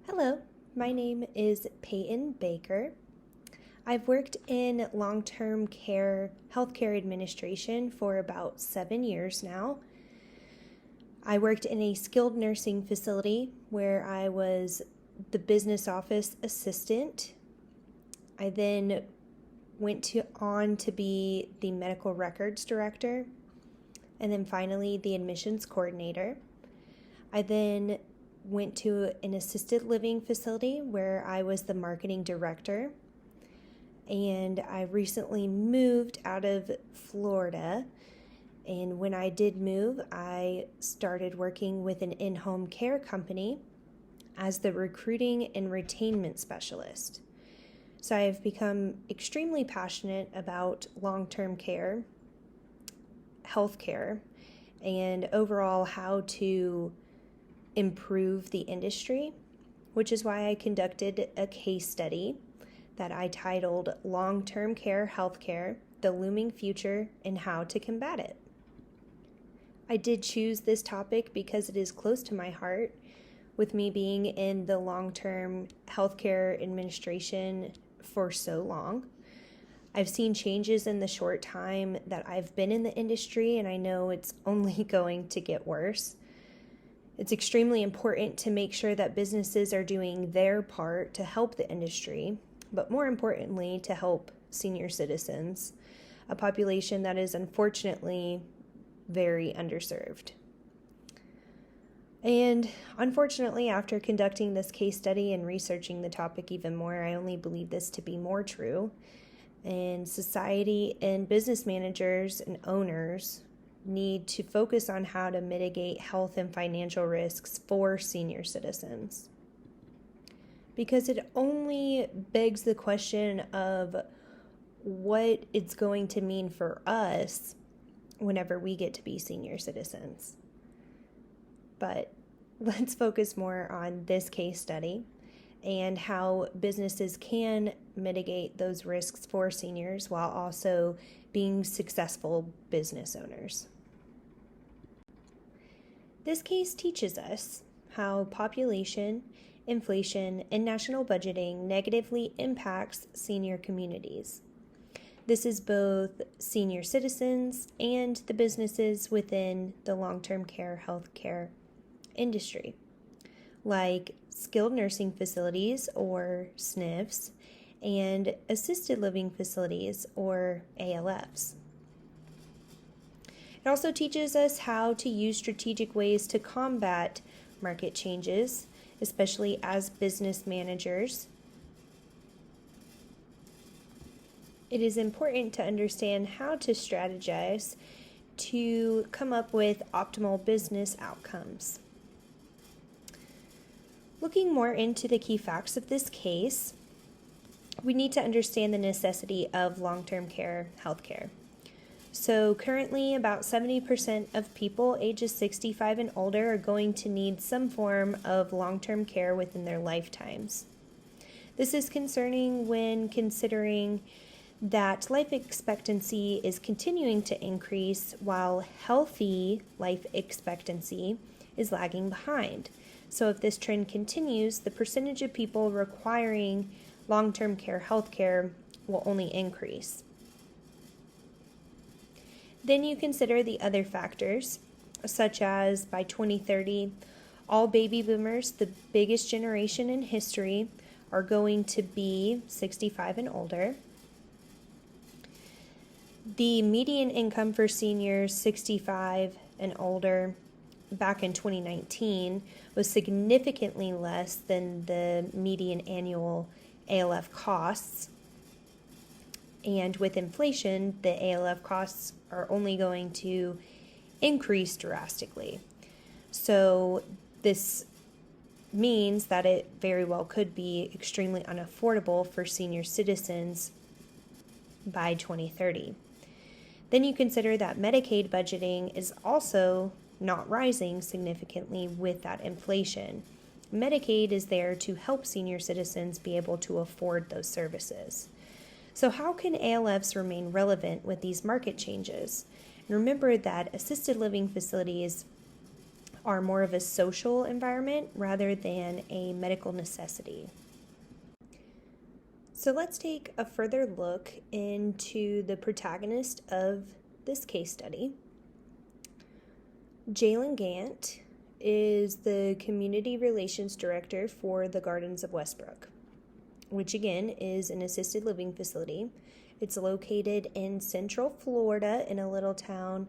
Hello, my name is Peyton Baker. I've worked in long-term care healthcare administration for about 7 years now. I worked in a skilled nursing facility where I was the business office assistant. I then on to be the medical records director, and then finally the admissions coordinator. I then went to an assisted living facility where I was the marketing director. And I recently moved out of Florida. And when I did move, I started working with an in-home care company as the recruiting and retainment specialist. So I have become extremely passionate about long-term care, healthcare, and overall how to improve the industry, which is why I conducted a case study that I titled Long-Term Care Healthcare, the Looming Future and How to Combat It. I did choose this topic because it is close to my heart, with me being in the long-term healthcare administration for so long. I've seen changes in the short time that I've been in the industry, and I know it's only going to get worse. It's extremely important to make sure that businesses are doing their part to help the industry, but more importantly, to help senior citizens, a population that is unfortunately very underserved. And unfortunately, after conducting this case study and researching the topic even more, I only believe this to be more true. And society and business managers and owners need to focus on how to mitigate health and financial risks for senior citizens. Because it only begs the question of what it's going to mean for us whenever we get to be senior citizens. But let's focus more on this case study and how businesses can mitigate those risks for seniors while also being successful business owners. This case teaches us how population, inflation, and national budgeting negatively impacts senior communities. This is both senior citizens and the businesses within the long-term care healthcare industry, like skilled nursing facilities or SNFs and assisted living facilities or ALFs. It also teaches us how to use strategic ways to combat market changes, especially as business managers. It is important to understand how to strategize to come up with optimal business outcomes. Looking more into the key facts of this case, we need to understand the necessity of long-term care healthcare. So currently, about 70% of people ages 65 and older are going to need some form of long-term care within their lifetimes. This is concerning when considering that life expectancy is continuing to increase while healthy life expectancy is lagging behind. So if this trend continues, the percentage of people requiring long-term care healthcare will only increase. Then you consider the other factors, such as by 2030, all baby boomers, the biggest generation in history, are going to be 65 and older. The median income for seniors 65 and older back in 2019 was significantly less than the median annual ALF costs. And with inflation, the ALF costs are only going to increase drastically. So this means that it very well could be extremely unaffordable for senior citizens by 2030. Then you consider that Medicaid budgeting is also not rising significantly with that inflation. Medicaid is there to help senior citizens be able to afford those services. So how can ALFs remain relevant with these market changes? And remember that assisted living facilities are more of a social environment rather than a medical necessity. So let's take a further look into the protagonist of this case study. Jalen Gant is the Community Relations Director for the Gardens of Westbrook, which again is an assisted living facility. It's located in Central Florida in a little town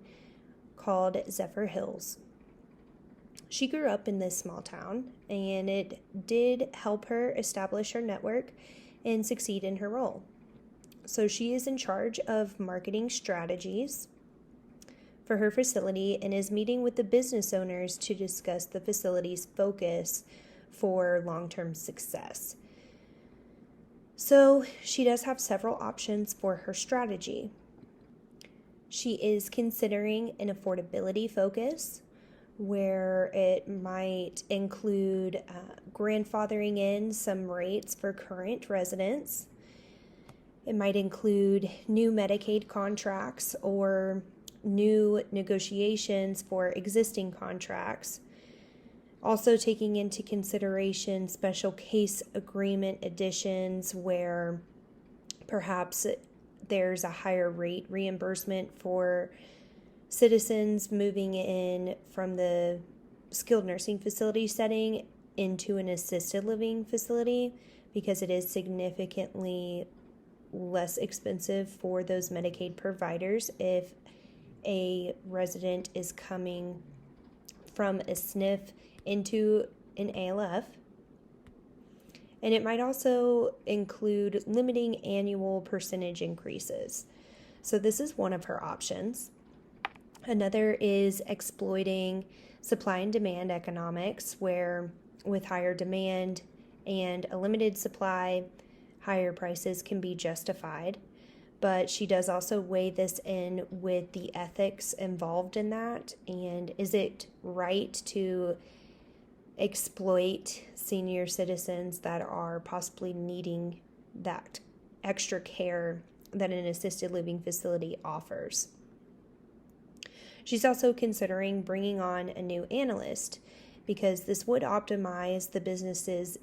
called Zephyr Hills. She grew up in this small town, and it did help her establish her network and succeed in her role. So she is in charge of marketing strategies for her facility and is meeting with the business owners to discuss the facility's focus for long-term success. So she does have several options for her strategy. She is considering an affordability focus, where it might include grandfathering in some rates for current residents. It might include new Medicaid contracts or new negotiations for existing contracts. Also taking into consideration special case agreement additions where perhaps there's a higher rate reimbursement for citizens moving in from the skilled nursing facility setting into an assisted living facility, because it is significantly less expensive for those Medicaid providers if a resident is coming from a SNF into an ALF. And it might also include limiting annual percentage increases. So this is one of her options. Another is exploiting supply and demand economics, where with higher demand and a limited supply, higher prices can be justified. But she does also weigh this in with the ethics involved in that. And is it right to exploit senior citizens that are possibly needing that extra care that an assisted living facility offers? She's also considering bringing on a new analyst, because this would optimize the business's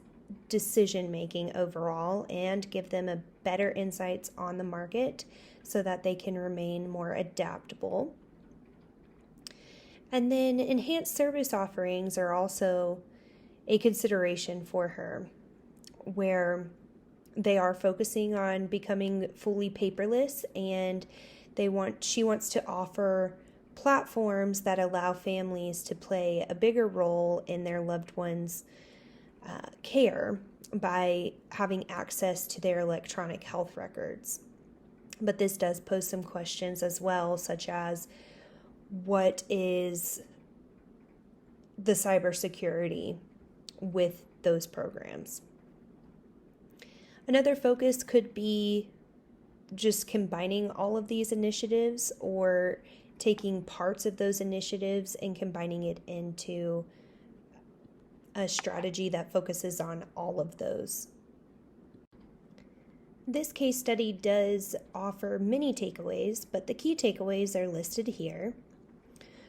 decision making overall and give them a better insights on the market so that they can remain more adaptable. And then enhanced service offerings are also a consideration for her, where they are focusing on becoming fully paperless, and she wants to offer platforms that allow families to play a bigger role in their loved ones' care by having access to their electronic health records. But this does pose some questions as well, such as what is the cybersecurity with those programs? Another focus could be just combining all of these initiatives, or taking parts of those initiatives and combining it into a strategy that focuses on all of those. This case study does offer many takeaways, but the key takeaways are listed here.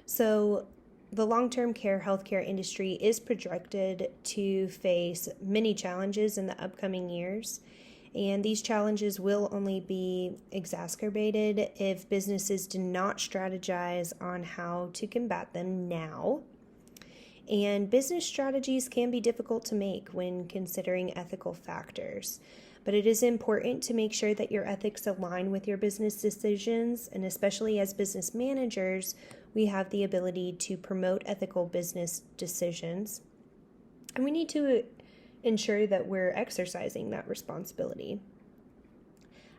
So the long-term care healthcare industry is projected to face many challenges in the upcoming years, and these challenges will only be exacerbated if businesses do not strategize on how to combat them now. And business strategies can be difficult to make when considering ethical factors, but it is important to make sure that your ethics align with your business decisions, and especially as business managers, we have the ability to promote ethical business decisions, and we need to ensure that we're exercising that responsibility.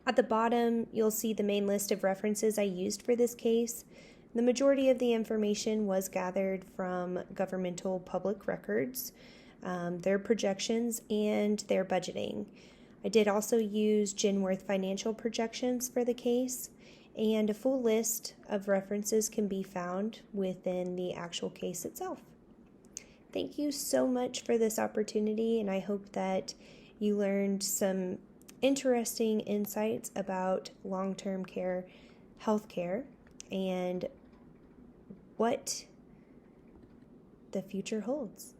At the bottom, you'll see the main list of references I used for this case. The majority of the information was gathered from governmental public records, their projections, and their budgeting. I did also use Genworth financial projections for the case, and a full list of references can be found within the actual case itself. Thank you so much for this opportunity, and I hope that you learned some interesting insights about long-term care healthcare and what the future holds.